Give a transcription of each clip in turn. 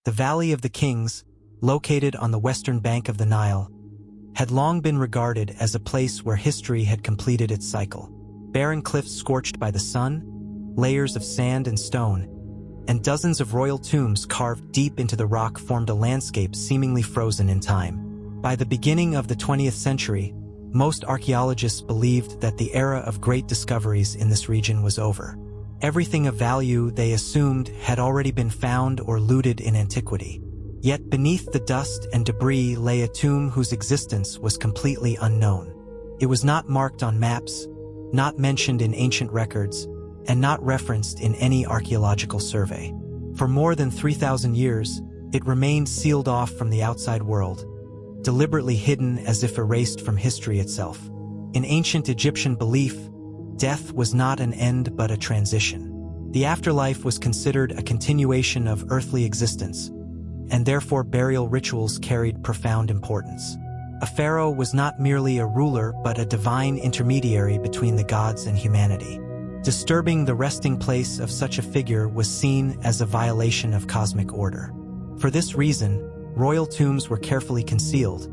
The Valley of the Kings, located on the western bank of the Nile, had long been regarded as a place where history had completed its cycle. Barren cliffs scorched by the sun, layers of sand and stone, and dozens of royal tombs carved deep into the rock formed a landscape seemingly frozen in time. By the beginning of the 20th century, most archaeologists believed that the era of great discoveries in this region was over. Everything of value, they assumed, had already been found or looted in antiquity. Yet beneath the dust and debris lay a tomb whose existence was completely unknown. It was not marked on maps, not mentioned in ancient records, and not referenced in any archaeological survey. For more than 3,000 years, it remained sealed off from the outside world, deliberately hidden as if erased from history itself. In ancient Egyptian belief, death was not an end but a transition. The afterlife was considered a continuation of earthly existence, and therefore burial rituals carried profound importance. A pharaoh was not merely a ruler but a divine intermediary between the gods and humanity. Disturbing the resting place of such a figure was seen as a violation of cosmic order. For this reason, royal tombs were carefully concealed,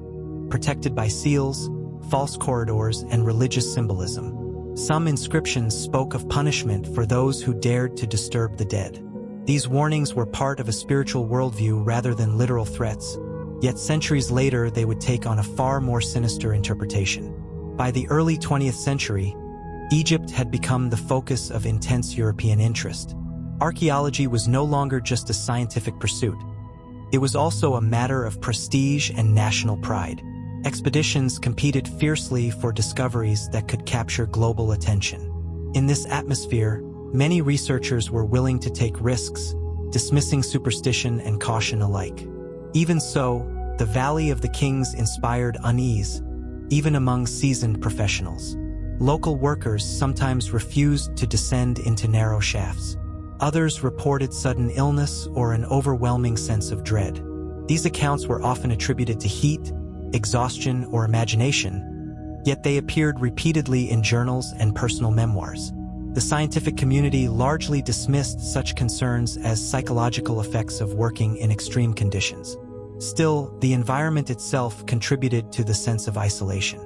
protected by seals, false corridors, and religious symbolism. Some inscriptions spoke of punishment for those who dared to disturb the dead. These warnings were part of a spiritual worldview rather than literal threats, yet centuries later they would take on a far more sinister interpretation. By the early 20th century, Egypt had become the focus of intense European interest. Archaeology was no longer just a scientific pursuit. It was also a matter of prestige and national pride. Expeditions competed fiercely for discoveries that could capture global attention. In this atmosphere, many researchers were willing to take risks, dismissing superstition and caution alike. Even so, the Valley of the Kings inspired unease, even among seasoned professionals. Local workers sometimes refused to descend into narrow shafts. Others reported sudden illness or an overwhelming sense of dread. These accounts were often attributed to heat, exhaustion, or imagination, yet they appeared repeatedly in journals and personal memoirs. The scientific community largely dismissed such concerns as psychological effects of working in extreme conditions. Still, the environment itself contributed to the sense of isolation.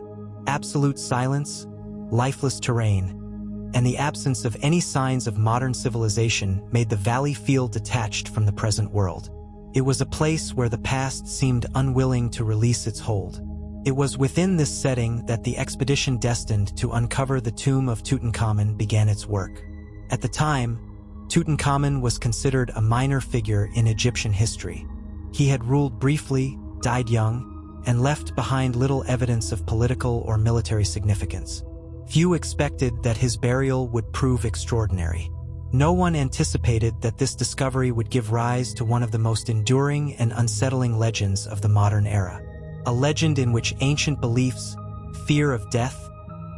Absolute silence, lifeless terrain, and the absence of any signs of modern civilization made the valley feel detached from the present world. It was a place where the past seemed unwilling to release its hold. It was within this setting that the expedition destined to uncover the tomb of Tutankhamun began its work. At the time, Tutankhamun was considered a minor figure in Egyptian history. He had ruled briefly, died young, and left behind little evidence of political or military significance. Few expected that his burial would prove extraordinary. No one anticipated that this discovery would give rise to one of the most enduring and unsettling legends of the modern era. A legend in which ancient beliefs, fear of death,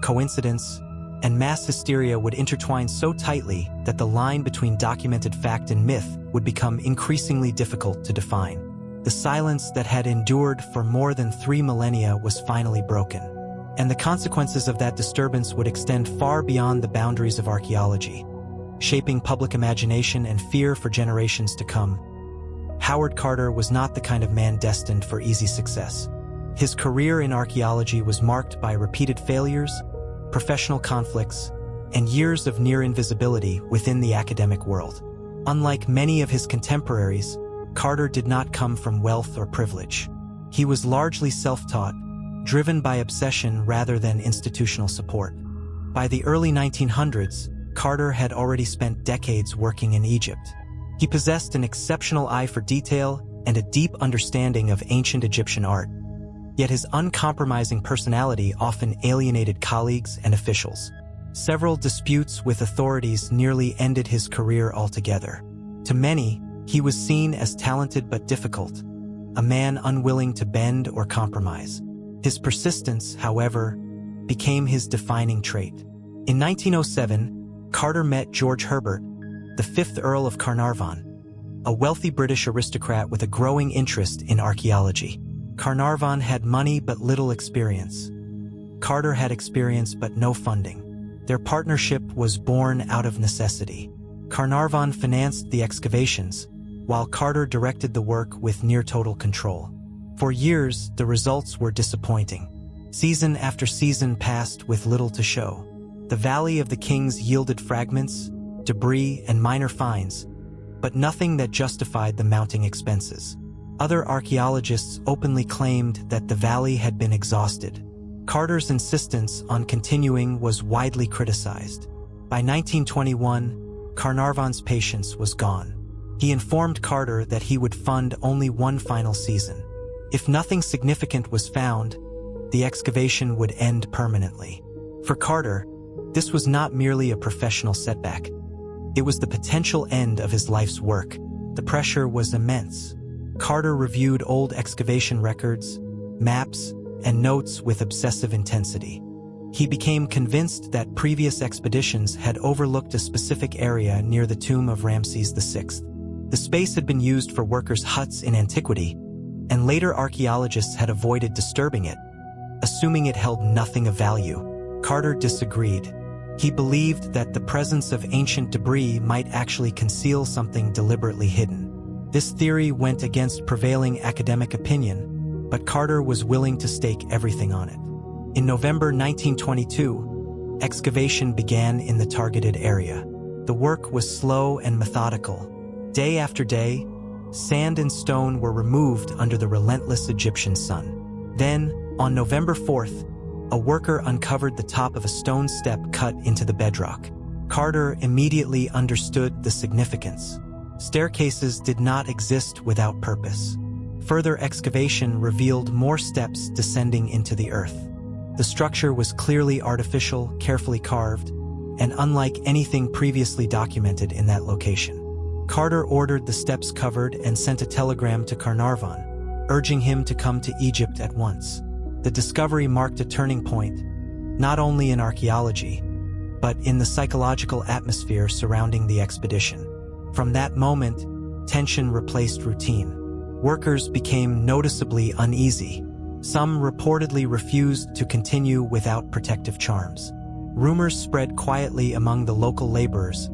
coincidence, and mass hysteria would intertwine so tightly that the line between documented fact and myth would become increasingly difficult to define. The silence that had endured for more than 3 millennia was finally broken, and the consequences of that disturbance would extend far beyond the boundaries of archaeology, shaping public imagination and fear for generations to come. Howard Carter was not the kind of man destined for easy success. His career in archaeology was marked by repeated failures, professional conflicts, and years of near invisibility within the academic world. Unlike many of his contemporaries, Carter did not come from wealth or privilege. He was largely self-taught, driven by obsession rather than institutional support. By the early 1900s, Carter had already spent decades working in Egypt. He possessed an exceptional eye for detail and a deep understanding of ancient Egyptian art. Yet his uncompromising personality often alienated colleagues and officials. Several disputes with authorities nearly ended his career altogether. To many, he was seen as talented but difficult, a man unwilling to bend or compromise. His persistence, however, became his defining trait. In 1907, Carter met George Herbert, the 5th Earl of Carnarvon, a wealthy British aristocrat with a growing interest in archaeology. Carnarvon had money but little experience. Carter had experience but no funding. Their partnership was born out of necessity. Carnarvon financed the excavations, while Carter directed the work with near-total control. For years, the results were disappointing. Season after season passed with little to show. The Valley of the Kings yielded fragments, debris, and minor finds, but nothing that justified the mounting expenses. Other archaeologists openly claimed that the valley had been exhausted. Carter's insistence on continuing was widely criticized. By 1921, Carnarvon's patience was gone. He informed Carter that he would fund only one final season. If nothing significant was found, the excavation would end permanently. For Carter, this was not merely a professional setback. It was the potential end of his life's work. The pressure was immense. Carter reviewed old excavation records, maps, and notes with obsessive intensity. He became convinced that previous expeditions had overlooked a specific area near the tomb of Ramses VI. The space had been used for workers' huts in antiquity, and later archaeologists had avoided disturbing it, assuming it held nothing of value. Carter disagreed. He believed that the presence of ancient debris might actually conceal something deliberately hidden. This theory went against prevailing academic opinion, but Carter was willing to stake everything on it. In November 1922, excavation began in the targeted area. The work was slow and methodical. Day after day, sand and stone were removed under the relentless Egyptian sun. Then, on November 4th, a worker uncovered the top of a stone step cut into the bedrock. Carter immediately understood the significance. Staircases did not exist without purpose. Further excavation revealed more steps descending into the earth. The structure was clearly artificial, carefully carved, and unlike anything previously documented in that location. Carter ordered the steps covered and sent a telegram to Carnarvon, urging him to come to Egypt at once. The discovery marked a turning point, not only in archaeology, but in the psychological atmosphere surrounding the expedition. From that moment, tension replaced routine. Workers became noticeably uneasy. Some reportedly refused to continue without protective charms. Rumors spread quietly among the local laborers,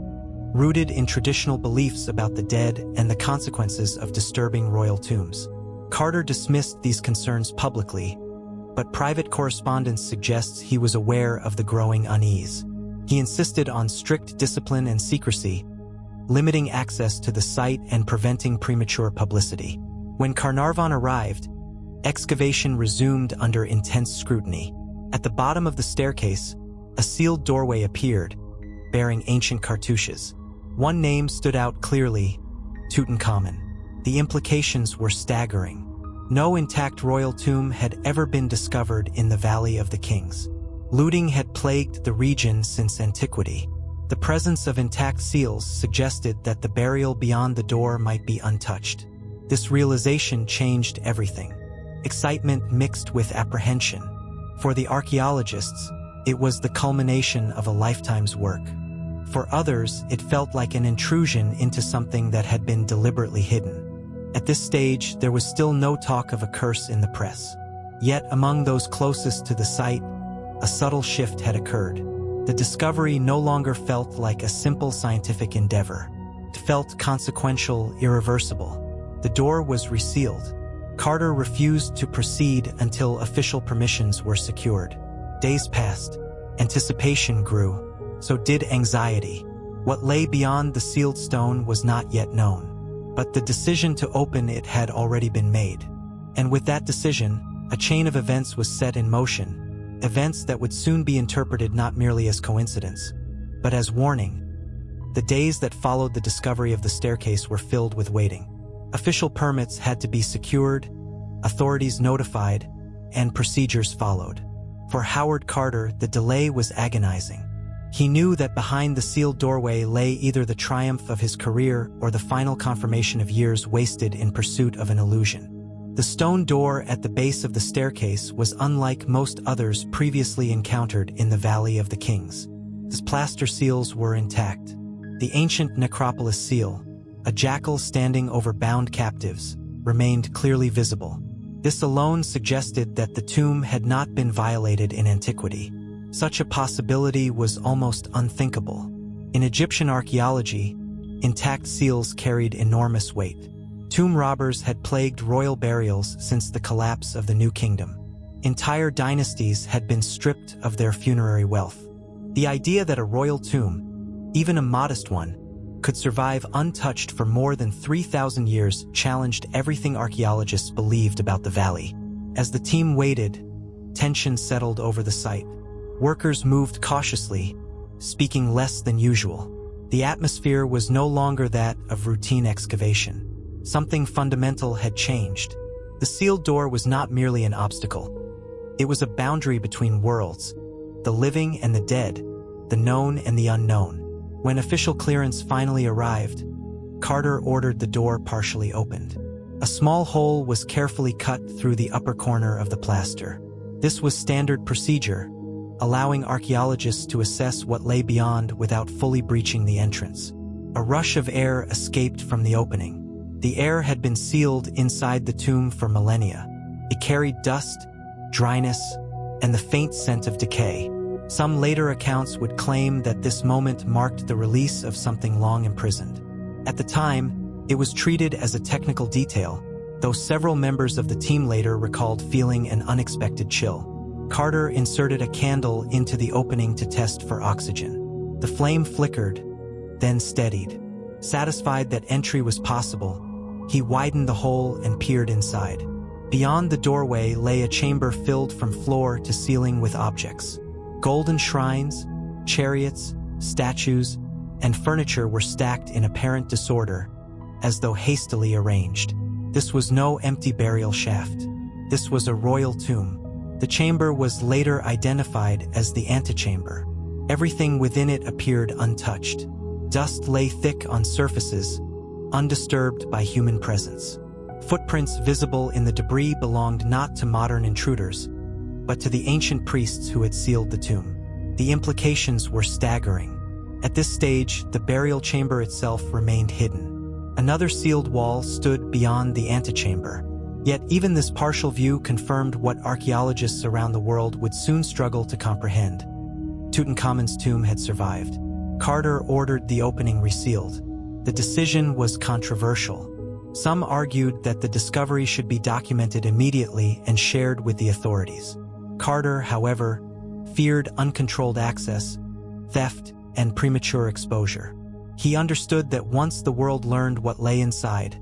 rooted in traditional beliefs about the dead and the consequences of disturbing royal tombs. Carter dismissed these concerns publicly, but private correspondence suggests he was aware of the growing unease. He insisted on strict discipline and secrecy, limiting access to the site and preventing premature publicity. When Carnarvon arrived, excavation resumed under intense scrutiny. At the bottom of the staircase, a sealed doorway appeared, bearing ancient cartouches. One name stood out clearly: Tutankhamun. The implications were staggering. No intact royal tomb had ever been discovered in the Valley of the Kings. Looting had plagued the region since antiquity. The presence of intact seals suggested that the burial beyond the door might be untouched. This realization changed everything. Excitement mixed with apprehension. For the archaeologists, it was the culmination of a lifetime's work. For others, it felt like an intrusion into something that had been deliberately hidden. At this stage, there was still no talk of a curse in the press. Yet, among those closest to the site, a subtle shift had occurred. The discovery no longer felt like a simple scientific endeavor. It felt consequential, irreversible. The door was resealed. Carter refused to proceed until official permissions were secured. Days passed. Anticipation grew. So did anxiety. What lay beyond the sealed stone was not yet known. But the decision to open it had already been made. And with that decision, a chain of events was set in motion. Events that would soon be interpreted not merely as coincidence, but as warning. The days that followed the discovery of the staircase were filled with waiting. Official permits had to be secured, authorities notified, and procedures followed. For Howard Carter, the delay was agonizing. He knew that behind the sealed doorway lay either the triumph of his career or the final confirmation of years wasted in pursuit of an illusion. The stone door at the base of the staircase was unlike most others previously encountered in the Valley of the Kings. Its plaster seals were intact. The ancient necropolis seal, a jackal standing over bound captives, remained clearly visible. This alone suggested that the tomb had not been violated in antiquity. Such a possibility was almost unthinkable. In Egyptian archaeology, Intact seals carried enormous weight. Tomb robbers had plagued royal burials since the collapse of the New Kingdom. Entire dynasties had been stripped of their funerary wealth. The idea that a royal tomb, even a modest one, could survive untouched for more than 3,000 years challenged everything archaeologists believed about the valley. As the team waited, tension settled over the site. Workers moved cautiously, speaking less than usual. The atmosphere was no longer that of routine excavation. Something fundamental had changed. The sealed door was not merely an obstacle. It was a boundary between worlds, the living and the dead, the known and the unknown. When official clearance finally arrived, Carter ordered the door partially opened. A small hole was carefully cut through the upper corner of the plaster. This was standard procedure, allowing archaeologists to assess what lay beyond without fully breaching the entrance. A rush of air escaped from the opening. The air had been sealed inside the tomb for millennia. It carried dust, dryness, and the faint scent of decay. Some later accounts would claim that this moment marked the release of something long imprisoned. At the time, it was treated as a technical detail, though several members of the team later recalled feeling an unexpected chill. Carter inserted a candle into the opening to test for oxygen. The flame flickered, then steadied. Satisfied that entry was possible, he widened the hole and peered inside. Beyond the doorway lay a chamber filled from floor to ceiling with objects. Golden shrines, chariots, statues, and furniture were stacked in apparent disorder, as though hastily arranged. This was no empty burial shaft. This was a royal tomb. The chamber was later identified as the antechamber. Everything within it appeared untouched. Dust lay thick on surfaces, undisturbed by human presence. Footprints visible in the debris belonged not to modern intruders, but to the ancient priests who had sealed the tomb. The implications were staggering. At this stage, the burial chamber itself remained hidden. Another sealed wall stood beyond the antechamber. Yet even this partial view confirmed what archaeologists around the world would soon struggle to comprehend. Tutankhamun's tomb had survived. Carter ordered the opening resealed. The decision was controversial. Some argued that the discovery should be documented immediately and shared with the authorities. Carter, however, feared uncontrolled access, theft, and premature exposure. He understood that once the world learned what lay inside,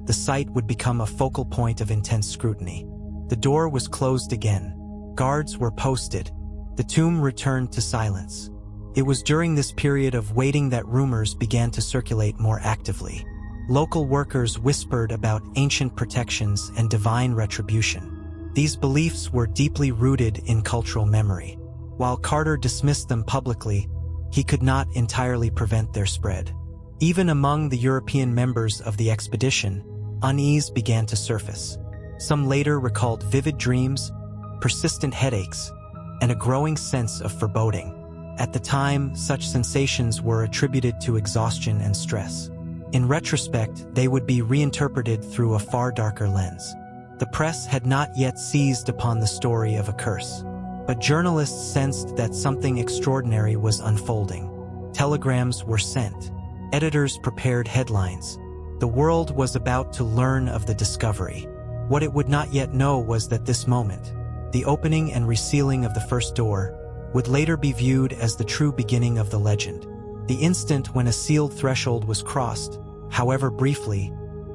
the site would become a focal point of intense scrutiny. The door was closed again. Guards were posted. The tomb returned to silence. It was during this period of waiting that rumors began to circulate more actively. Local workers whispered about ancient protections and divine retribution. These beliefs were deeply rooted in cultural memory. While Carter dismissed them publicly, he could not entirely prevent their spread. Even among the European members of the expedition, unease began to surface. Some later recalled vivid dreams, persistent headaches, and a growing sense of foreboding. At the time, such sensations were attributed to exhaustion and stress. In retrospect, they would be reinterpreted through a far darker lens. The press had not yet seized upon the story of a curse, but journalists sensed that something extraordinary was unfolding. Telegrams were sent. Editors prepared headlines. The world was about to learn of the discovery. What it would not yet know was that this moment, the opening and resealing of the first door, would later be viewed as the true beginning of the legend. The instant when a sealed threshold was crossed, however briefly,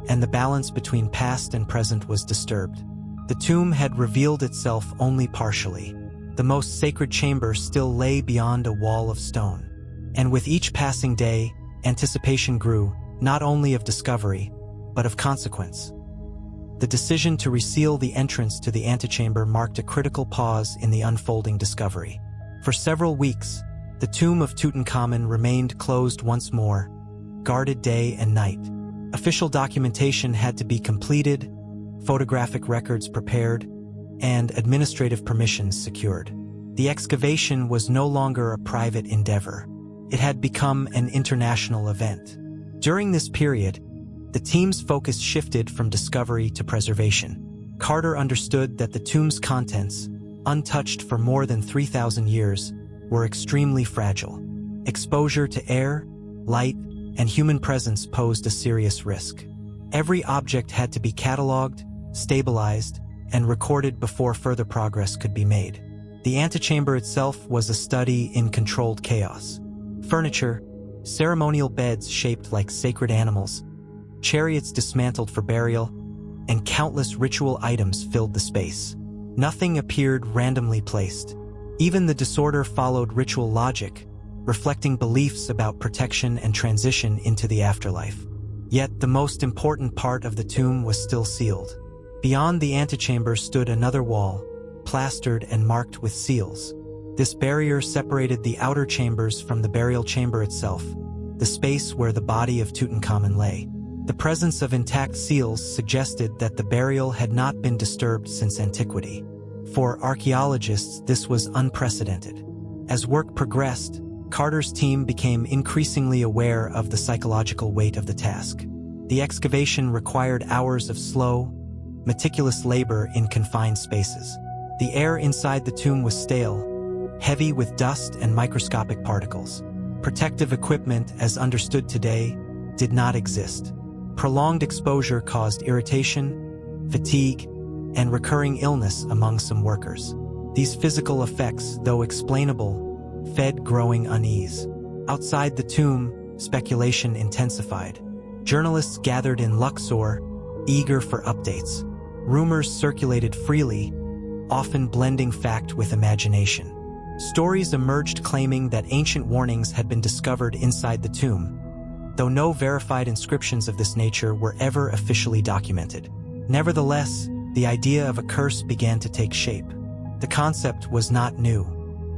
and the balance between past and present was disturbed. The tomb had revealed itself only partially. The most sacred chamber still lay beyond a wall of stone. And with each passing day, anticipation grew, not only of discovery, but of consequence. The decision to reseal the entrance to the antechamber marked a critical pause in the unfolding discovery. For several weeks, the tomb of Tutankhamun remained closed once more, guarded day and night. Official documentation had to be completed, photographic records prepared, and administrative permissions secured. The excavation was no longer a private endeavor. It had become an international event. During this period, the team's focus shifted from discovery to preservation. Carter understood that the tomb's contents, untouched for more than 3,000 years, were extremely fragile. Exposure to air, light, and human presence posed a serious risk. Every object had to be catalogued, stabilized, and recorded before further progress could be made. The antechamber itself was a study in controlled chaos. Furniture, ceremonial beds shaped like sacred animals, chariots dismantled for burial, and countless ritual items filled the space. Nothing appeared randomly placed. Even the disorder followed ritual logic, reflecting beliefs about protection and transition into the afterlife. Yet the most important part of the tomb was still sealed. Beyond the antechamber stood another wall, plastered and marked with seals. This barrier separated the outer chambers from the burial chamber itself, the space where the body of Tutankhamun lay. The presence of intact seals suggested that the burial had not been disturbed since antiquity. For archaeologists, this was unprecedented. As work progressed, Carter's team became increasingly aware of the psychological weight of the task. The excavation required hours of slow, meticulous labor in confined spaces. The air inside the tomb was stale, heavy with dust and microscopic particles. Protective equipment, as understood today, did not exist. Prolonged exposure caused irritation, fatigue, and recurring illness among some workers. These physical effects, though explainable, fed growing unease. Outside the tomb, speculation intensified. Journalists gathered in Luxor, eager for updates. Rumors circulated freely, often blending fact with imagination. Stories emerged claiming that ancient warnings had been discovered inside the tomb, though no verified inscriptions of this nature were ever officially documented. Nevertheless, the idea of a curse began to take shape. The concept was not new.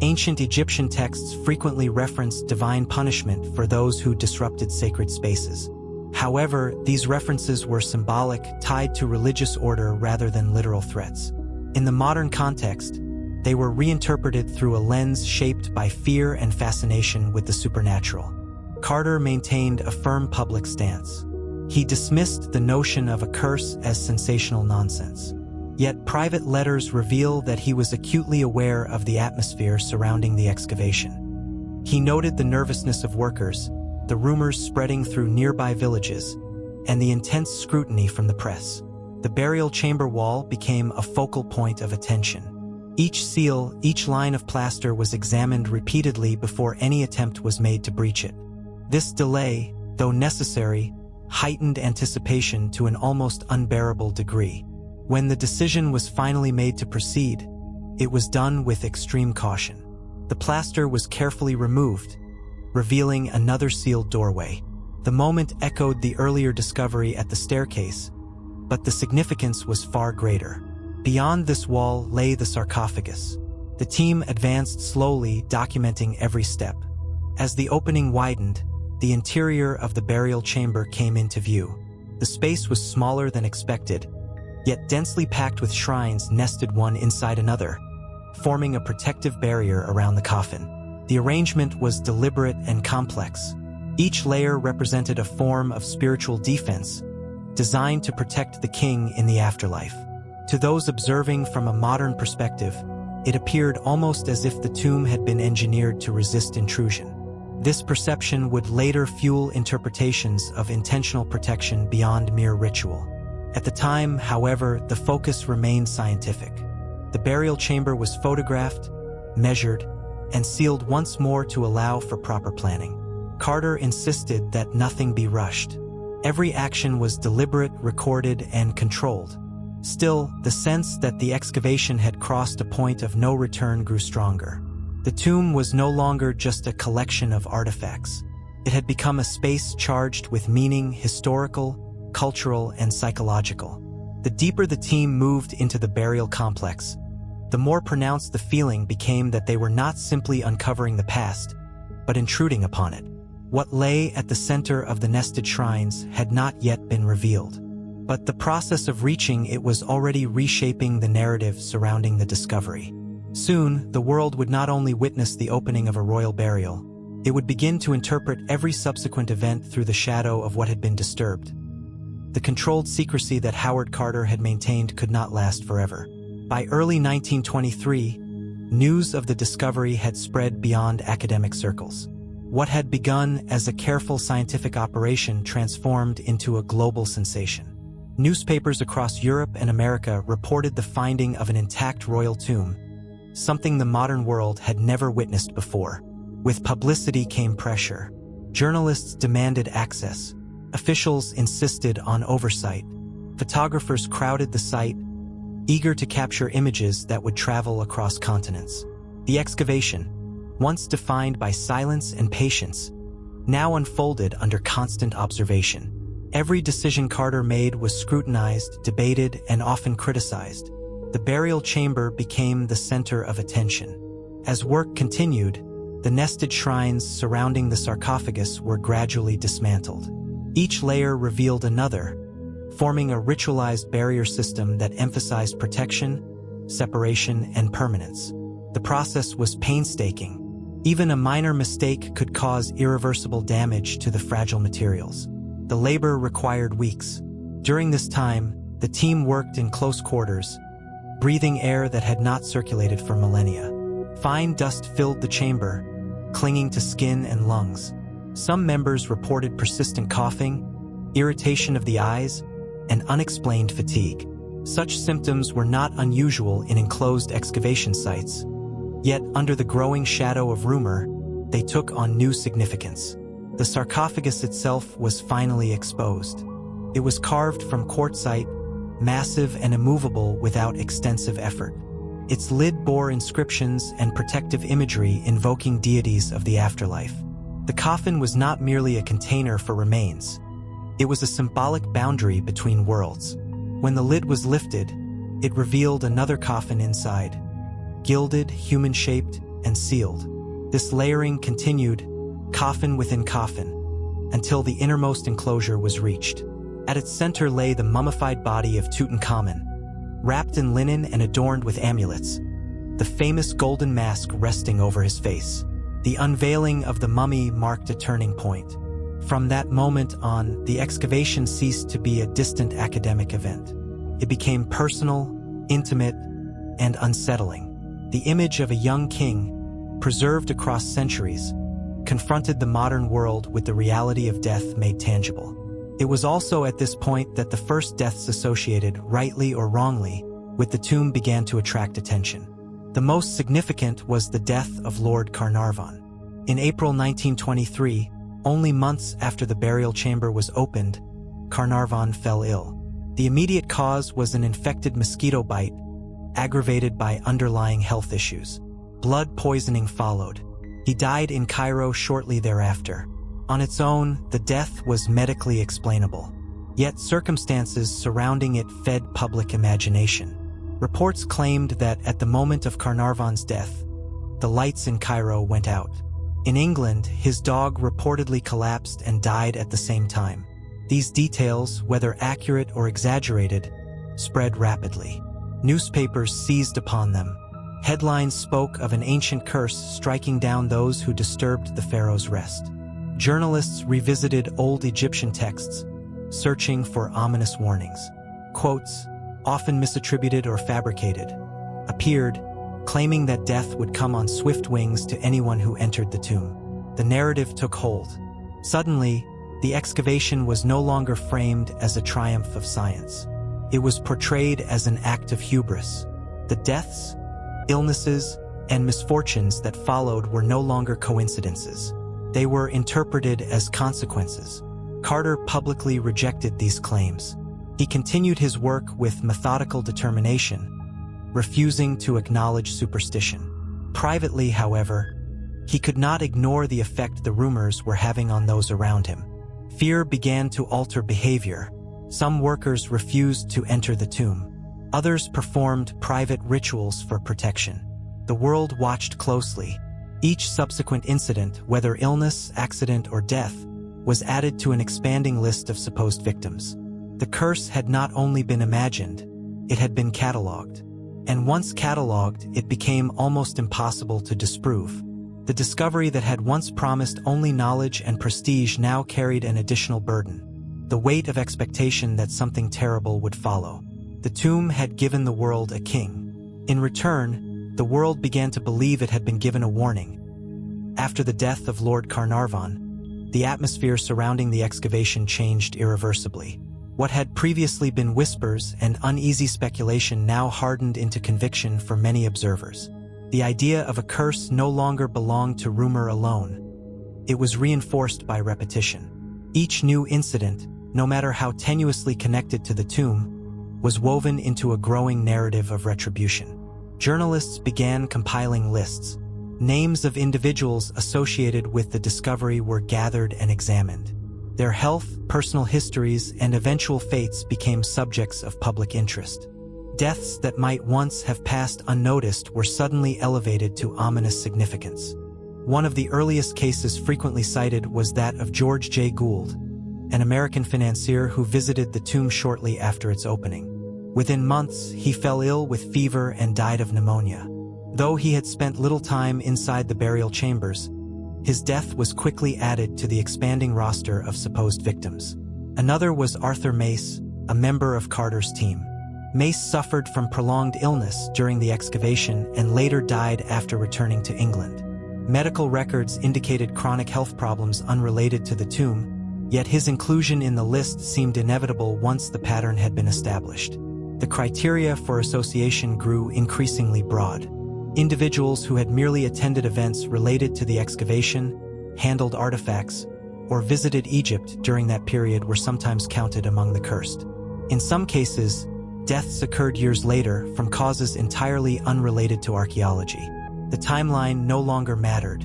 Ancient Egyptian texts frequently referenced divine punishment for those who disrupted sacred spaces. However, these references were symbolic, tied to religious order rather than literal threats. In the modern context, they were reinterpreted through a lens shaped by fear and fascination with the supernatural. Carter maintained a firm public stance. He dismissed the notion of a curse as sensational nonsense. Yet private letters reveal that he was acutely aware of the atmosphere surrounding the excavation. He noted the nervousness of workers, the rumors spreading through nearby villages, and the intense scrutiny from the press. The burial chamber wall became a focal point of attention. Each seal, each line of plaster was examined repeatedly before any attempt was made to breach it. This delay, though necessary, heightened anticipation to an almost unbearable degree. When the decision was finally made to proceed, it was done with extreme caution. The plaster was carefully removed, revealing another sealed doorway. The moment echoed the earlier discovery at the staircase, but the significance was far greater. Beyond this wall lay the sarcophagus. The team advanced slowly, documenting every step. As the opening widened, the interior of the burial chamber came into view. The space was smaller than expected, yet densely packed with shrines nested one inside another, forming a protective barrier around the coffin. The arrangement was deliberate and complex. Each layer represented a form of spiritual defense, designed to protect the king in the afterlife. To those observing from a modern perspective, it appeared almost as if the tomb had been engineered to resist intrusion. This perception would later fuel interpretations of intentional protection beyond mere ritual. At the time, however, the focus remained scientific. The burial chamber was photographed, measured, and sealed once more to allow for proper planning. Carter insisted that nothing be rushed. Every action was deliberate, recorded, and controlled. Still, the sense that the excavation had crossed a point of no return grew stronger. The tomb was no longer just a collection of artifacts. It had become a space charged with meaning, historical, cultural, and psychological. The deeper the team moved into the burial complex, the more pronounced the feeling became that they were not simply uncovering the past, but intruding upon it. What lay at the center of the nested shrines had not yet been revealed. But the process of reaching it was already reshaping the narrative surrounding the discovery. Soon, the world would not only witness the opening of a royal burial, it would begin to interpret every subsequent event through the shadow of what had been disturbed. The controlled secrecy that Howard Carter had maintained could not last forever. By early 1923, news of the discovery had spread beyond academic circles. What had begun as a careful scientific operation transformed into a global sensation. Newspapers across Europe and America reported the finding of an intact royal tomb, something the modern world had never witnessed before. With publicity came pressure. Journalists demanded access. Officials insisted on oversight. Photographers crowded the site, eager to capture images that would travel across continents. The excavation, once defined by silence and patience, now unfolded under constant observation. Every decision Carter made was scrutinized, debated, and often criticized. The burial chamber became the center of attention. As work continued, the nested shrines surrounding the sarcophagus were gradually dismantled. Each layer revealed another, forming a ritualized barrier system that emphasized protection, separation, and permanence. The process was painstaking. Even a minor mistake could cause irreversible damage to the fragile materials. The labor required weeks. During this time, the team worked in close quarters, breathing air that had not circulated for millennia. Fine dust filled the chamber, clinging to skin and lungs. Some members reported persistent coughing, irritation of the eyes, and unexplained fatigue. Such symptoms were not unusual in enclosed excavation sites. Yet, under the growing shadow of rumor, they took on new significance. The sarcophagus itself was finally exposed. It was carved from quartzite, massive and immovable without extensive effort. Its lid bore inscriptions and protective imagery invoking deities of the afterlife. The coffin was not merely a container for remains. It was a symbolic boundary between worlds. When the lid was lifted, it revealed another coffin inside, gilded, human-shaped, and sealed. This layering continued, coffin within coffin, until the innermost enclosure was reached. At its center lay the mummified body of Tutankhamun, wrapped in linen and adorned with amulets, the famous golden mask resting over his face. The unveiling of the mummy marked a turning point. From that moment on, the excavation ceased to be a distant academic event. It became personal, intimate, and unsettling. The image of a young king, preserved across centuries, confronted the modern world with the reality of death made tangible. It was also at this point that the first deaths associated, rightly or wrongly, with the tomb began to attract attention. The most significant was the death of Lord Carnarvon. In April 1923, only months after the burial chamber was opened, Carnarvon fell ill. The immediate cause was an infected mosquito bite, aggravated by underlying health issues. Blood poisoning followed. He died in Cairo shortly thereafter. On its own, the death was medically explainable. Yet circumstances surrounding it fed public imagination. Reports claimed that at the moment of Carnarvon's death, the lights in Cairo went out. In England, his dog reportedly collapsed and died at the same time. These details, whether accurate or exaggerated, spread rapidly. Newspapers seized upon them. Headlines spoke of an ancient curse striking down those who disturbed the pharaoh's rest. Journalists revisited old Egyptian texts, searching for ominous warnings. Quotes, often misattributed or fabricated, appeared, claiming that death would come on swift wings to anyone who entered the tomb. The narrative took hold. Suddenly, the excavation was no longer framed as a triumph of science. It was portrayed as an act of hubris. The deaths, illnesses, and misfortunes that followed were no longer coincidences. They were interpreted as consequences. Carter publicly rejected these claims. He continued his work with methodical determination, refusing to acknowledge superstition. Privately, however, he could not ignore the effect the rumors were having on those around him. Fear began to alter behavior. Some workers refused to enter the tomb. Others performed private rituals for protection. The world watched closely. Each subsequent incident, whether illness, accident, or death, was added to an expanding list of supposed victims. The curse had not only been imagined, it had been catalogued. And once catalogued, it became almost impossible to disprove. The discovery that had once promised only knowledge and prestige now carried an additional burden: the weight of expectation that something terrible would follow. The tomb had given the world a king. In return, the world began to believe it had been given a warning. After the death of Lord Carnarvon, the atmosphere surrounding the excavation changed irreversibly. What had previously been whispers and uneasy speculation now hardened into conviction for many observers. The idea of a curse no longer belonged to rumor alone. It was reinforced by repetition. Each new incident, no matter how tenuously connected to the tomb, was woven into a growing narrative of retribution. Journalists began compiling lists. Names of individuals associated with the discovery were gathered and examined. Their health, personal histories, and eventual fates became subjects of public interest. Deaths that might once have passed unnoticed were suddenly elevated to ominous significance. One of the earliest cases frequently cited was that of George J. Gould, an American financier who visited the tomb shortly after its opening. Within months, he fell ill with fever and died of pneumonia. Though he had spent little time inside the burial chambers, his death was quickly added to the expanding roster of supposed victims. Another was Arthur Mace, a member of Carter's team. Mace suffered from prolonged illness during the excavation and later died after returning to England. Medical records indicated chronic health problems unrelated to the tomb, yet his inclusion in the list seemed inevitable once the pattern had been established. The criteria for association grew increasingly broad. Individuals who had merely attended events related to the excavation, handled artifacts, or visited Egypt during that period were sometimes counted among the cursed. In some cases, deaths occurred years later from causes entirely unrelated to archaeology. The timeline no longer mattered.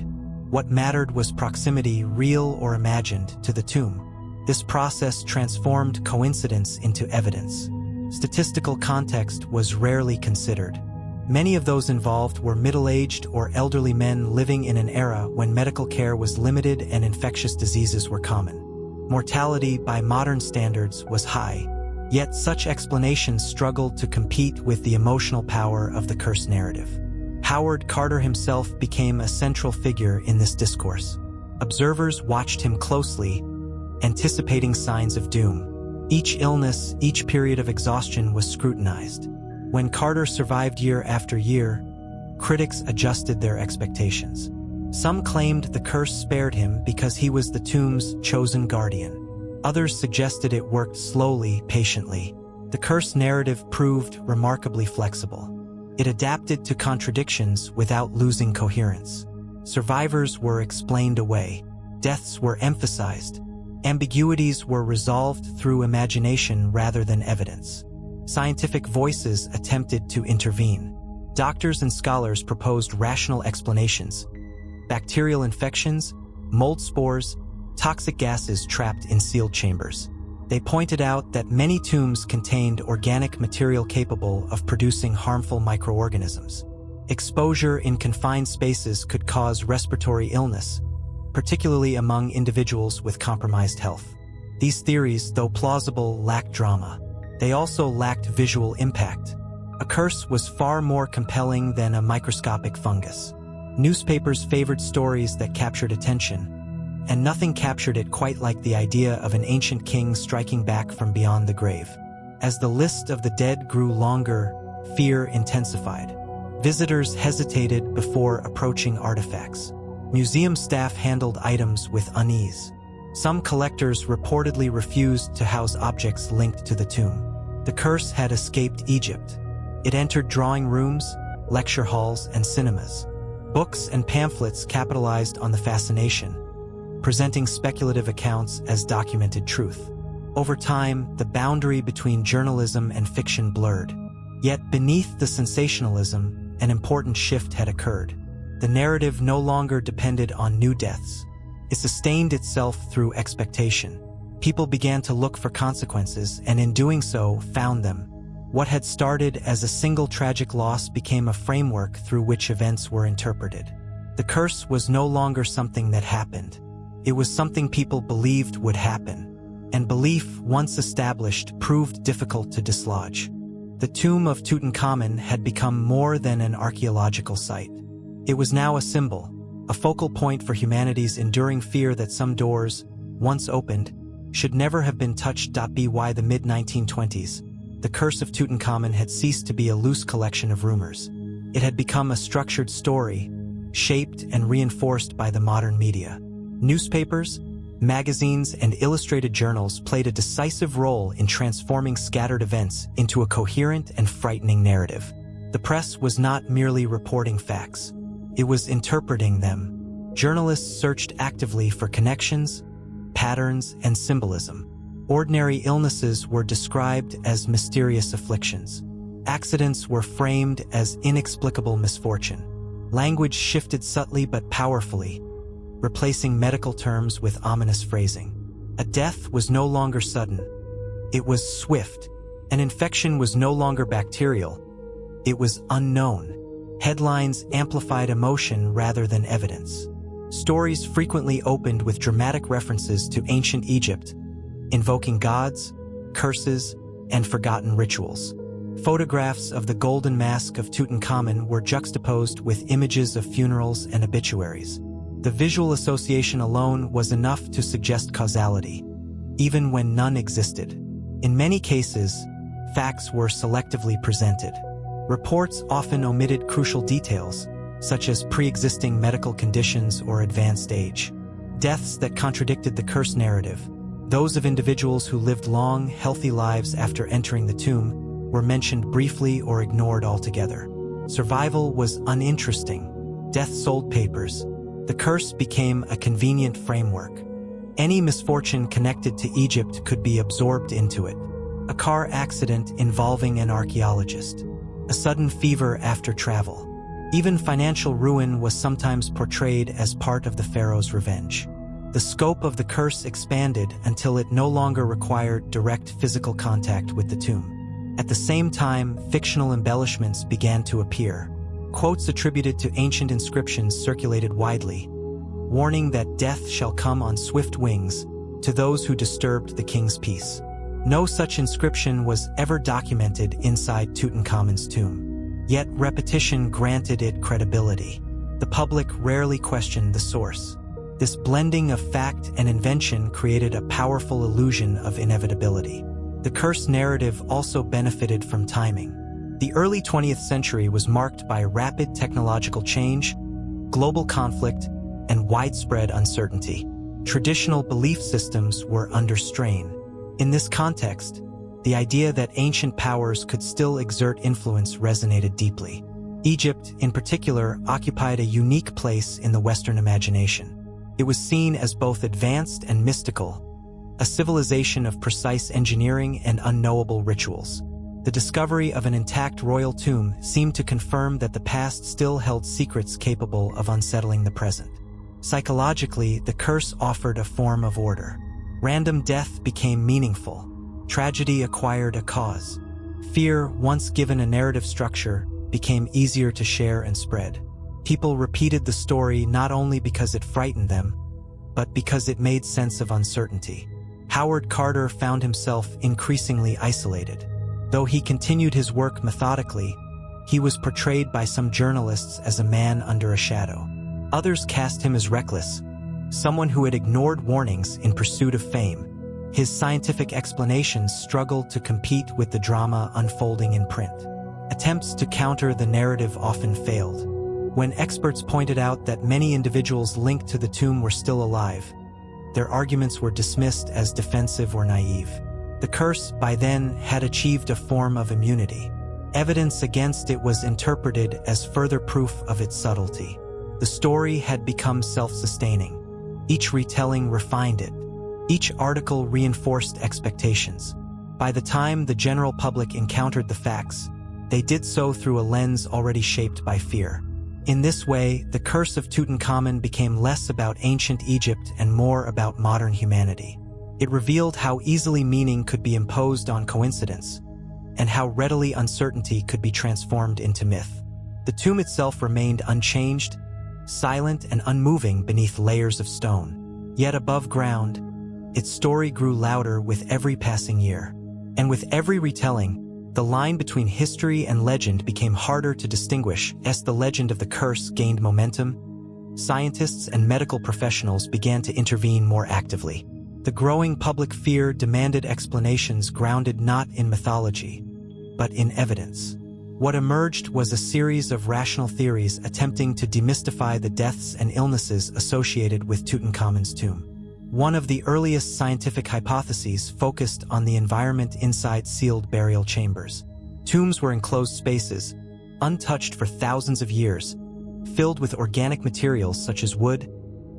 What mattered was proximity, real or imagined, to the tomb. This process transformed coincidence into evidence. Statistical context was rarely considered. Many of those involved were middle-aged or elderly men living in an era when medical care was limited and infectious diseases were common. Mortality by modern standards was high, yet such explanations struggled to compete with the emotional power of the curse narrative. Howard Carter himself became a central figure in this discourse. Observers watched him closely, anticipating signs of doom. Each illness, each period of exhaustion was scrutinized. When Carter survived year after year, critics adjusted their expectations. Some claimed the curse spared him because he was the tomb's chosen guardian. Others suggested it worked slowly, patiently. The curse narrative proved remarkably flexible. It adapted to contradictions without losing coherence. Survivors were explained away. Deaths were emphasized. Ambiguities were resolved through imagination rather than evidence. Scientific voices attempted to intervene. Doctors and scholars proposed rational explanations. Bacterial infections, mold spores, toxic gases trapped in sealed chambers. They pointed out that many tombs contained organic material capable of producing harmful microorganisms. Exposure in confined spaces could cause respiratory illness, particularly among individuals with compromised health. These theories, though plausible, lacked drama. They also lacked visual impact. A curse was far more compelling than a microscopic fungus. Newspapers favored stories that captured attention, and nothing captured it quite like the idea of an ancient king striking back from beyond the grave. As the list of the dead grew longer, fear intensified. Visitors hesitated before approaching artifacts. Museum staff handled items with unease. Some collectors reportedly refused to house objects linked to the tomb. The curse had escaped Egypt. It entered drawing rooms, lecture halls, and cinemas. Books and pamphlets capitalized on the fascination, presenting speculative accounts as documented truth. Over time, the boundary between journalism and fiction blurred. Yet beneath the sensationalism, an important shift had occurred. The narrative no longer depended on new deaths. It sustained itself through expectation. People began to look for consequences, and in doing so, found them. What had started as a single tragic loss became a framework through which events were interpreted. The curse was no longer something that happened. It was something people believed would happen. And belief, once established, proved difficult to dislodge. The tomb of Tutankhamun had become more than an archaeological site. It was now a symbol, a focal point for humanity's enduring fear that some doors, once opened, should never have been touched. By the mid-1920s, the curse of Tutankhamun had ceased to be a loose collection of rumors. It had become a structured story, shaped and reinforced by the modern media. Newspapers, magazines, and illustrated journals played a decisive role in transforming scattered events into a coherent and frightening narrative. The press was not merely reporting facts. It was interpreting them. Journalists searched actively for connections, patterns, and symbolism. Ordinary illnesses were described as mysterious afflictions. Accidents were framed as inexplicable misfortune. Language shifted subtly but powerfully, replacing medical terms with ominous phrasing. A death was no longer sudden. It was swift. An infection was no longer bacterial. It was unknown. Headlines amplified emotion rather than evidence. Stories frequently opened with dramatic references to ancient Egypt, invoking gods, curses, and forgotten rituals. Photographs of the golden mask of Tutankhamun were juxtaposed with images of funerals and obituaries. The visual association alone was enough to suggest causality, even when none existed. In many cases, facts were selectively presented. Reports often omitted crucial details, such as pre-existing medical conditions or advanced age. Deaths that contradicted the curse narrative, those of individuals who lived long, healthy lives after entering the tomb, were mentioned briefly or ignored altogether. Survival was uninteresting. Death sold papers. The curse became a convenient framework. Any misfortune connected to Egypt could be absorbed into it. A car accident involving an archaeologist. A sudden fever after travel. Even financial ruin was sometimes portrayed as part of the pharaoh's revenge. The scope of the curse expanded until it no longer required direct physical contact with the tomb. At the same time, fictional embellishments began to appear. Quotes attributed to ancient inscriptions circulated widely, warning that death shall come on swift wings to those who disturbed the king's peace. No such inscription was ever documented inside Tutankhamun's tomb. Yet repetition granted it credibility. The public rarely questioned the source. This blending of fact and invention created a powerful illusion of inevitability. The curse narrative also benefited from timing. The early 20th century was marked by rapid technological change, global conflict, and widespread uncertainty. Traditional belief systems were under strain. In this context, the idea that ancient powers could still exert influence resonated deeply. Egypt, in particular, occupied a unique place in the Western imagination. It was seen as both advanced and mystical, a civilization of precise engineering and unknowable rituals. The discovery of an intact royal tomb seemed to confirm that the past still held secrets capable of unsettling the present. Psychologically, the curse offered a form of order. Random death became meaningful. Tragedy acquired a cause. Fear, once given a narrative structure, became easier to share and spread. People repeated the story not only because it frightened them, but because it made sense of uncertainty. Howard Carter found himself increasingly isolated. Though he continued his work methodically, he was portrayed by some journalists as a man under a shadow. Others cast him as reckless, someone who had ignored warnings in pursuit of fame. His scientific explanations struggled to compete with the drama unfolding in print. Attempts to counter the narrative often failed. When experts pointed out that many individuals linked to the tomb were still alive, their arguments were dismissed as defensive or naive. The curse, by then, had achieved a form of immunity. Evidence against it was interpreted as further proof of its subtlety. The story had become self-sustaining. Each retelling refined it. Each article reinforced expectations. By the time the general public encountered the facts, they did so through a lens already shaped by fear. In this way, the curse of Tutankhamun became less about ancient Egypt and more about modern humanity. It revealed how easily meaning could be imposed on coincidence, and how readily uncertainty could be transformed into myth. The tomb itself remained unchanged, silent and unmoving beneath layers of stone. Yet above ground, its story grew louder with every passing year. And with every retelling, the line between history and legend became harder to distinguish. As the legend of the curse gained momentum, scientists and medical professionals began to intervene more actively. The growing public fear demanded explanations grounded not in mythology, but in evidence. What emerged was a series of rational theories attempting to demystify the deaths and illnesses associated with Tutankhamun's tomb. One of the earliest scientific hypotheses focused on the environment inside sealed burial chambers. Tombs were enclosed spaces, untouched for thousands of years, filled with organic materials such as wood,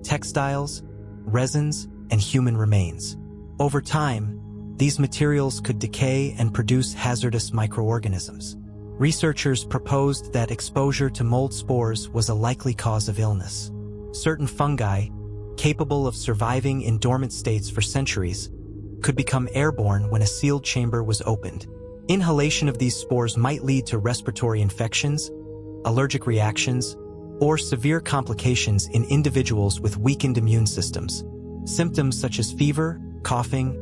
textiles, resins, and human remains. Over time, these materials could decay and produce hazardous microorganisms. Researchers proposed that exposure to mold spores was a likely cause of illness. Certain fungi, capable of surviving in dormant states for centuries, could become airborne when a sealed chamber was opened. Inhalation of these spores might lead to respiratory infections, allergic reactions, or severe complications in individuals with weakened immune systems. Symptoms such as fever, coughing,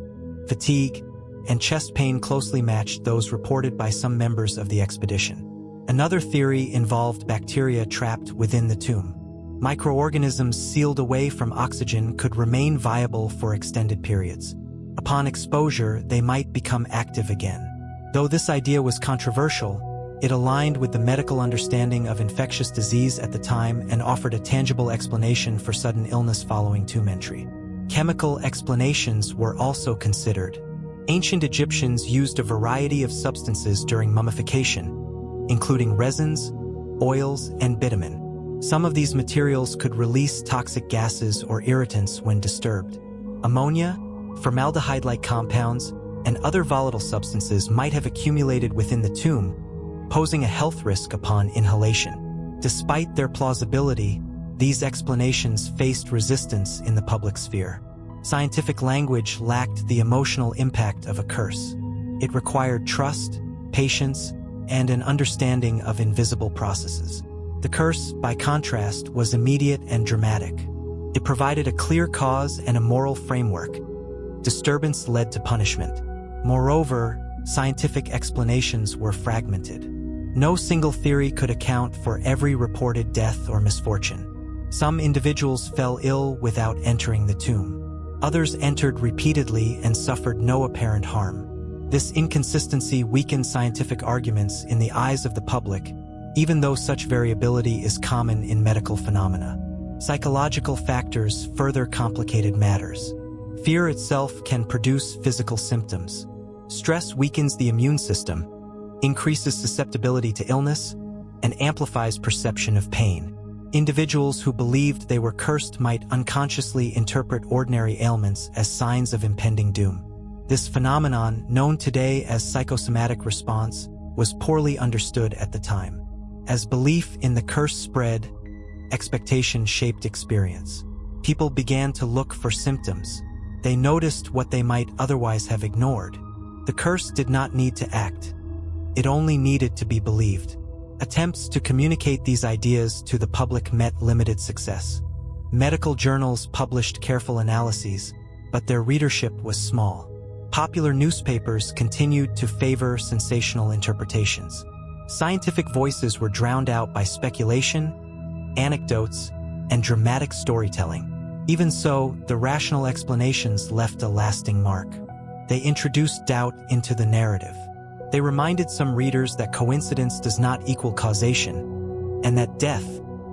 fatigue, and chest pain closely matched those reported by some members of the expedition. Another theory involved bacteria trapped within the tomb. Microorganisms sealed away from oxygen could remain viable for extended periods. Upon exposure, they might become active again. Though this idea was controversial, it aligned with the medical understanding of infectious disease at the time and offered a tangible explanation for sudden illness following tomb entry. Chemical explanations were also considered. Ancient Egyptians used a variety of substances during mummification, including resins, oils, and bitumen. Some of these materials could release toxic gases or irritants when disturbed. Ammonia, formaldehyde-like compounds, and other volatile substances might have accumulated within the tomb, posing a health risk upon inhalation. Despite their plausibility, these explanations faced resistance in the public sphere. Scientific language lacked the emotional impact of a curse. It required trust, patience, and an understanding of invisible processes. The curse, by contrast, was immediate and dramatic. It provided a clear cause and a moral framework. Disturbance led to punishment. Moreover, scientific explanations were fragmented. No single theory could account for every reported death or misfortune. Some individuals fell ill without entering the tomb. Others entered repeatedly and suffered no apparent harm. This inconsistency weakened scientific arguments in the eyes of the public, even though such variability is common in medical phenomena. Psychological factors further complicated matters. Fear itself can produce physical symptoms. Stress weakens the immune system, increases susceptibility to illness, and amplifies perception of pain. Individuals who believed they were cursed might unconsciously interpret ordinary ailments as signs of impending doom. This phenomenon, known today as psychosomatic response, was poorly understood at the time. As belief in the curse spread, expectation shaped experience. People began to look for symptoms. They noticed what they might otherwise have ignored. The curse did not need to act. It only needed to be believed. Attempts to communicate these ideas to the public met limited success. Medical journals published careful analyses, but their readership was small. Popular newspapers continued to favor sensational interpretations. Scientific voices were drowned out by speculation, anecdotes, and dramatic storytelling. Even so, the rational explanations left a lasting mark. They introduced doubt into the narrative. They reminded some readers that coincidence does not equal causation, and that death,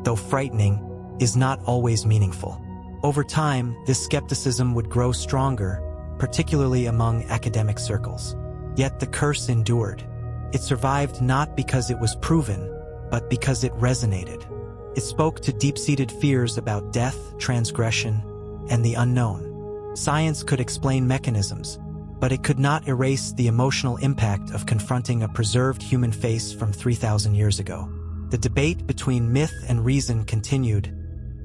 though frightening, is not always meaningful. Over time, this skepticism would grow stronger, particularly among academic circles. Yet the curse endured. It survived not because it was proven, but because it resonated. It spoke to deep-seated fears about death, transgression, and the unknown. Science could explain mechanisms, but it could not erase the emotional impact of confronting a preserved human face from 3,000 years ago. The debate between myth and reason continued,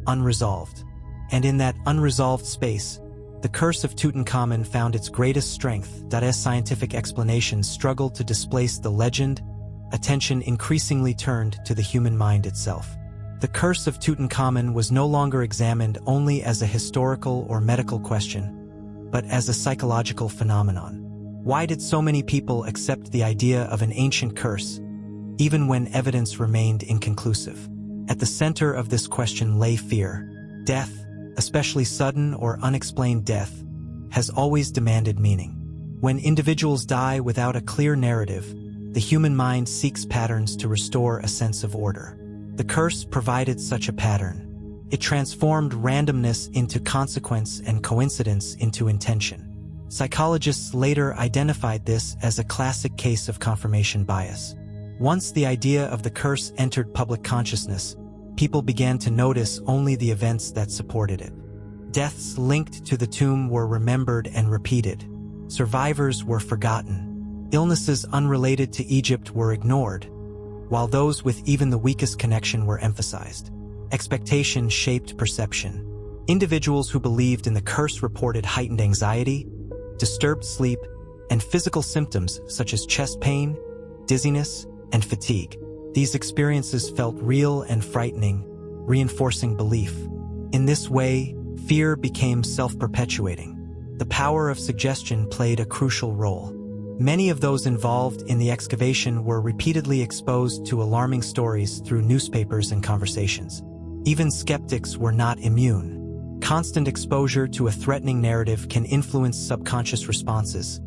unresolved. And in that unresolved space, the curse of Tutankhamun found its greatest strength. As scientific explanations struggled to displace the legend, attention increasingly turned to the human mind itself. The curse of Tutankhamun was no longer examined only as a historical or medical question, but as a psychological phenomenon. Why did so many people accept the idea of an ancient curse, even when evidence remained inconclusive? At the center of this question lay fear. Death, especially sudden or unexplained death, has always demanded meaning. When individuals die without a clear narrative, the human mind seeks patterns to restore a sense of order. The curse provided such a pattern. It transformed randomness into consequence and coincidence into intention. Psychologists later identified this as a classic case of confirmation bias. Once the idea of the curse entered public consciousness, people began to notice only the events that supported it. Deaths linked to the tomb were remembered and repeated. Survivors were forgotten. Illnesses unrelated to Egypt were ignored, while those with even the weakest connection were emphasized. Expectation shaped perception. Individuals who believed in the curse reported heightened anxiety, disturbed sleep, and physical symptoms such as chest pain, dizziness, and fatigue. These experiences felt real and frightening, reinforcing belief. In this way, fear became self-perpetuating. The power of suggestion played a crucial role. Many of those involved in the excavation were repeatedly exposed to alarming stories through newspapers and conversations. Even skeptics were not immune. Constant exposure to a threatening narrative can influence subconscious responses,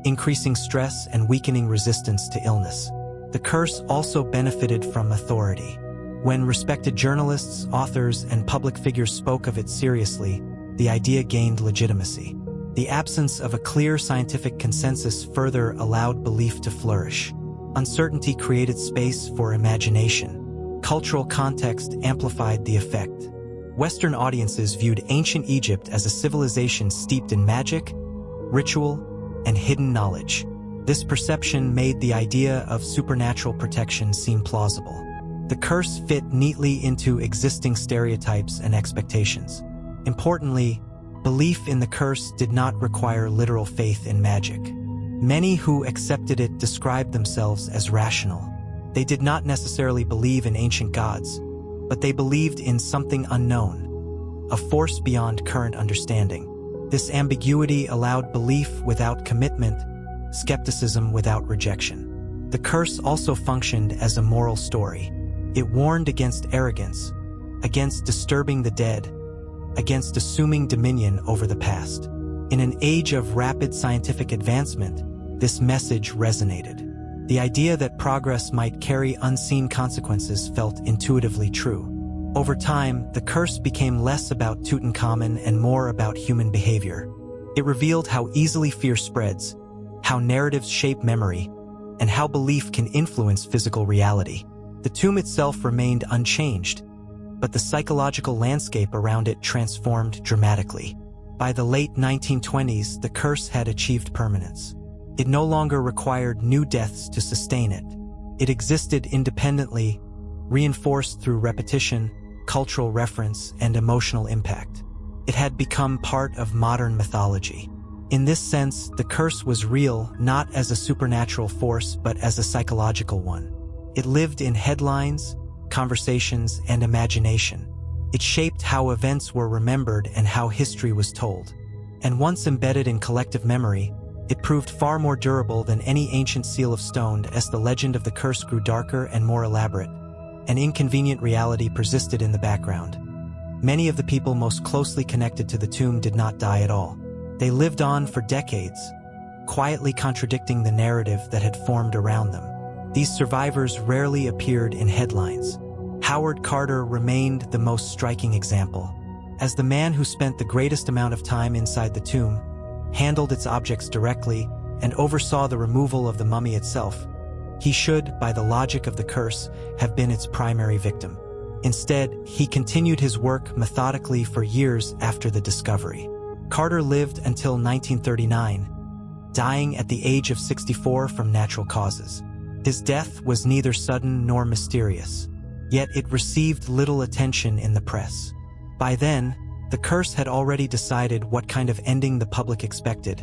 increasing stress and weakening resistance to illness. The curse also benefited from authority. When respected journalists, authors, and public figures spoke of it seriously, the idea gained legitimacy. The absence of a clear scientific consensus further allowed belief to flourish. Uncertainty created space for imagination. Cultural context amplified the effect. Western audiences viewed ancient Egypt as a civilization steeped in magic, ritual, and hidden knowledge. This perception made the idea of supernatural protection seem plausible. The curse fit neatly into existing stereotypes and expectations. Importantly, belief in the curse did not require literal faith in magic. Many who accepted it described themselves as rational. They did not necessarily believe in ancient gods, but they believed in something unknown, a force beyond current understanding. This ambiguity allowed belief without commitment, skepticism without rejection. The curse also functioned as a moral story. It warned against arrogance, against disturbing the dead, against assuming dominion over the past. In an age of rapid scientific advancement, this message resonated. The idea that progress might carry unseen consequences felt intuitively true. Over time, the curse became less about Tutankhamun and more about human behavior. It revealed how easily fear spreads, how narratives shape memory, and how belief can influence physical reality. The tomb itself remained unchanged, but the psychological landscape around it transformed dramatically. By the late 1920s, the curse had achieved permanence. It no longer required new deaths to sustain it. It existed independently, reinforced through repetition, cultural reference, and emotional impact. It had become part of modern mythology. In this sense, the curse was real not as a supernatural force but as a psychological one. It lived in headlines, conversations, and imagination. It shaped how events were remembered and how history was told. And once embedded in collective memory, it proved far more durable than any ancient seal of stone. As the legend of the curse grew darker and more elaborate, an inconvenient reality persisted in the background. Many of the people most closely connected to the tomb did not die at all. They lived on for decades, quietly contradicting the narrative that had formed around them. These survivors rarely appeared in headlines. Howard Carter remained the most striking example. As the man who spent the greatest amount of time inside the tomb, handled its objects directly, and oversaw the removal of the mummy itself, he should, by the logic of the curse, have been its primary victim. Instead, he continued his work methodically for years after the discovery. Carter lived until 1939, dying at the age of 64 from natural causes. His death was neither sudden nor mysterious, yet it received little attention in the press. By then, the curse had already decided what kind of ending the public expected,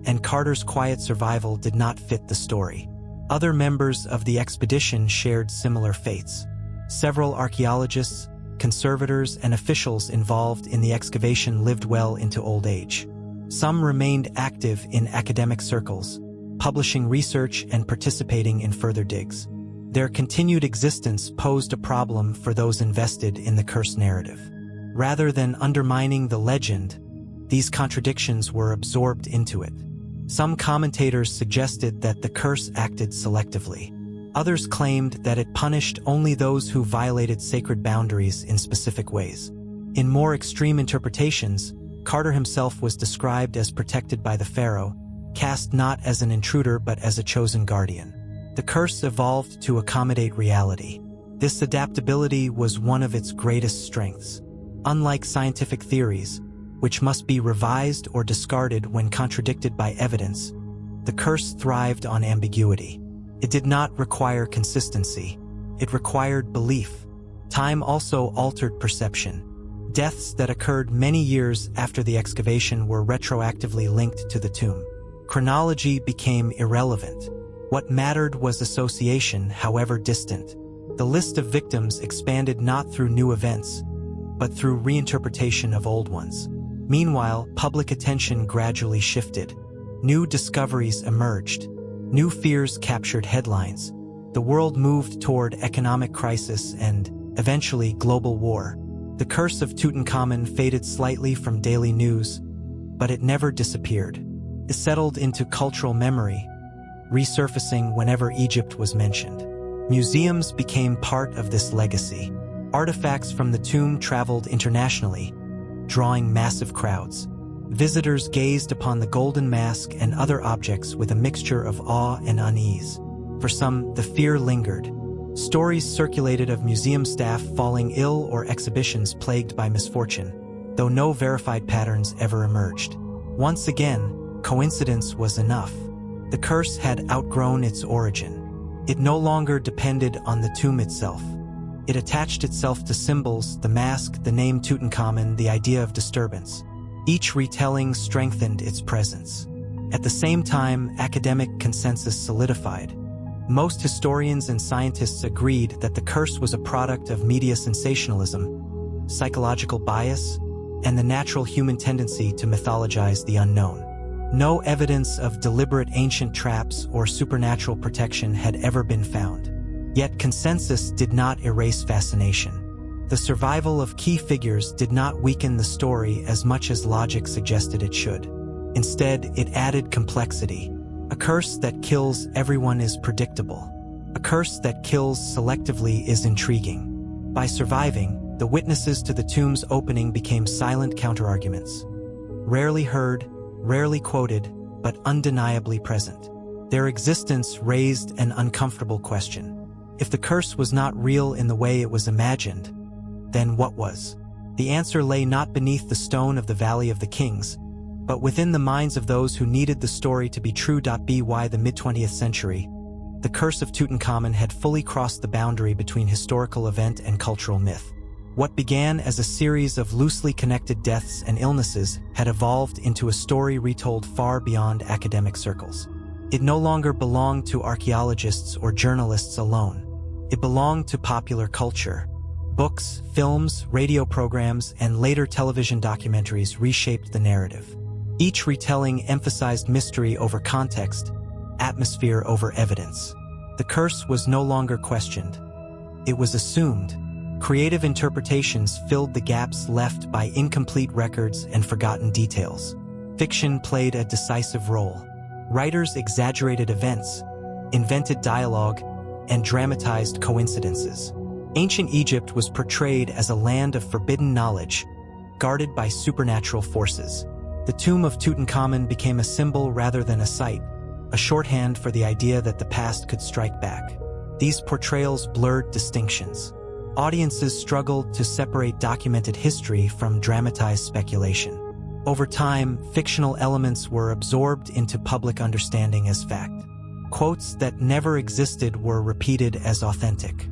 and Carter's quiet survival did not fit the story. Other members of the expedition shared similar fates. Several archaeologists, conservators, and officials involved in the excavation lived well into old age. Some remained active in academic circles, publishing research and participating in further digs. Their continued existence posed a problem for those invested in the curse narrative. Rather than undermining the legend, these contradictions were absorbed into it. Some commentators suggested that the curse acted selectively. Others claimed that it punished only those who violated sacred boundaries in specific ways. In more extreme interpretations, Carter himself was described as protected by the pharaoh, cast not as an intruder but as a chosen guardian. The curse evolved to accommodate reality. This adaptability was one of its greatest strengths. Unlike scientific theories, which must be revised or discarded when contradicted by evidence, the curse thrived on ambiguity. It did not require consistency. It required belief. Time also altered perception. Deaths that occurred many years after the excavation were retroactively linked to the tomb. Chronology became irrelevant. What mattered was association, however distant. The list of victims expanded not through new events, but through reinterpretation of old ones. Meanwhile, public attention gradually shifted. New discoveries emerged. New fears captured headlines. The world moved toward economic crisis and, eventually, global war. The curse of Tutankhamun faded slightly from daily news, but it never disappeared. It settled into cultural memory, resurfacing whenever Egypt was mentioned. Museums became part of this legacy. Artifacts from the tomb traveled internationally, drawing massive crowds. Visitors gazed upon the golden mask and other objects with a mixture of awe and unease. For some, the fear lingered. Stories circulated of museum staff falling ill or exhibitions plagued by misfortune, though no verified patterns ever emerged. Once again, coincidence was enough. The curse had outgrown its origin. It no longer depended on the tomb itself. It attached itself to symbols, the mask, the name Tutankhamun, the idea of disturbance. Each retelling strengthened its presence. At the same time, academic consensus solidified. Most historians and scientists agreed that the curse was a product of media sensationalism, psychological bias, and the natural human tendency to mythologize the unknown. No evidence of deliberate ancient traps or supernatural protection had ever been found. Yet consensus did not erase fascination. The survival of key figures did not weaken the story as much as logic suggested it should. Instead, it added complexity. A curse that kills everyone is predictable. A curse that kills selectively is intriguing. By surviving, the witnesses to the tomb's opening became silent counterarguments. Rarely heard, rarely quoted, but undeniably present. Their existence raised an uncomfortable question. If the curse was not real in the way it was imagined, then what was? The answer lay not beneath the stone of the Valley of the Kings, but within the minds of those who needed the story to be true. By the mid-20th century, the curse of Tutankhamun had fully crossed the boundary between historical event and cultural myth. What began as a series of loosely connected deaths and illnesses had evolved into a story retold far beyond academic circles. It no longer belonged to archaeologists or journalists alone. It belonged to popular culture. Books, films, radio programs, and later television documentaries reshaped the narrative. Each retelling emphasized mystery over context, atmosphere over evidence. The curse was no longer questioned. It was assumed. Creative interpretations filled the gaps left by incomplete records and forgotten details. Fiction played a decisive role. Writers exaggerated events, invented dialogue, and dramatized coincidences. Ancient Egypt was portrayed as a land of forbidden knowledge, guarded by supernatural forces. The tomb of Tutankhamun became a symbol rather than a site, a shorthand for the idea that the past could strike back. These portrayals blurred distinctions. Audiences struggled to separate documented history from dramatized speculation. Over time, fictional elements were absorbed into public understanding as fact. Quotes that never existed were repeated as authentic.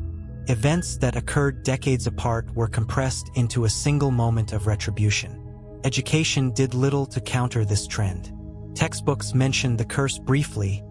Events that occurred decades apart were compressed into a single moment of retribution. Education did little to counter this trend. Textbooks mentioned the curse briefly,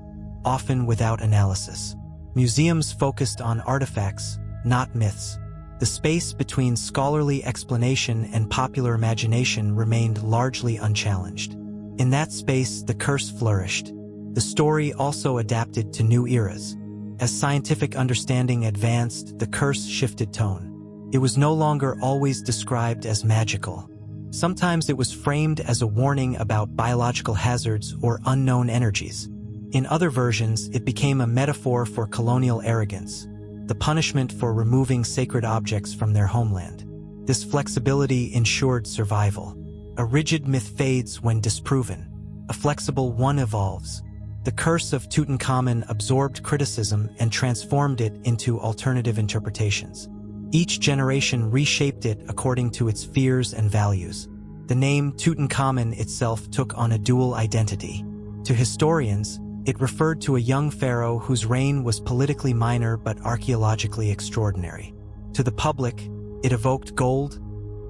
often without analysis. Museums focused on artifacts, not myths. The space between scholarly explanation and popular imagination remained largely unchallenged. In that space, the curse flourished. The story also adapted to new eras. As scientific understanding advanced, the curse shifted tone. It was no longer always described as magical. Sometimes it was framed as a warning about biological hazards or unknown energies. In other versions, it became a metaphor for colonial arrogance, the punishment for removing sacred objects from their homeland. This flexibility ensured survival. A rigid myth fades when disproven. A flexible one evolves. The curse of Tutankhamun absorbed criticism and transformed it into alternative interpretations. Each generation reshaped it according to its fears and values. The name Tutankhamun itself took on a dual identity. To historians, it referred to a young pharaoh whose reign was politically minor but archaeologically extraordinary. To the public, it evoked gold,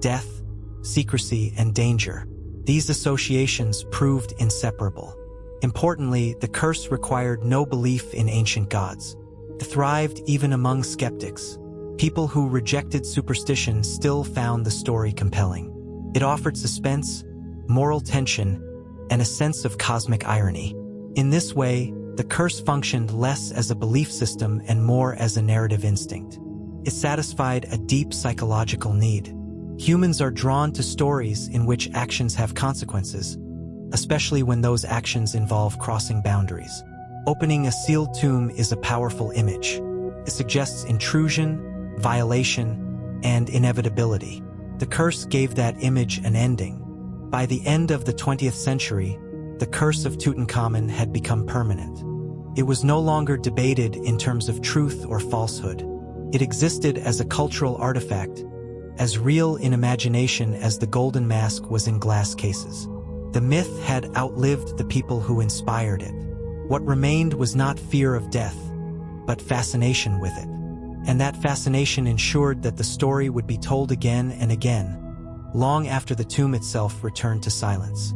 death, secrecy, and danger. These associations proved inseparable. Importantly, the curse required no belief in ancient gods. It thrived even among skeptics. People who rejected superstition still found the story compelling. It offered suspense, moral tension, and a sense of cosmic irony. In this way, the curse functioned less as a belief system and more as a narrative instinct. It satisfied a deep psychological need. Humans are drawn to stories in which actions have consequences, especially when those actions involve crossing boundaries. Opening a sealed tomb is a powerful image. It suggests intrusion, violation, and inevitability. The curse gave that image an ending. By the end of the 20th century, the curse of Tutankhamun had become permanent. It was no longer debated in terms of truth or falsehood. It existed as a cultural artifact, as real in imagination as the golden mask was in glass cases. The myth had outlived the people who inspired it. What remained was not fear of death, but fascination with it. And that fascination ensured that the story would be told again and again, long after the tomb itself returned to silence.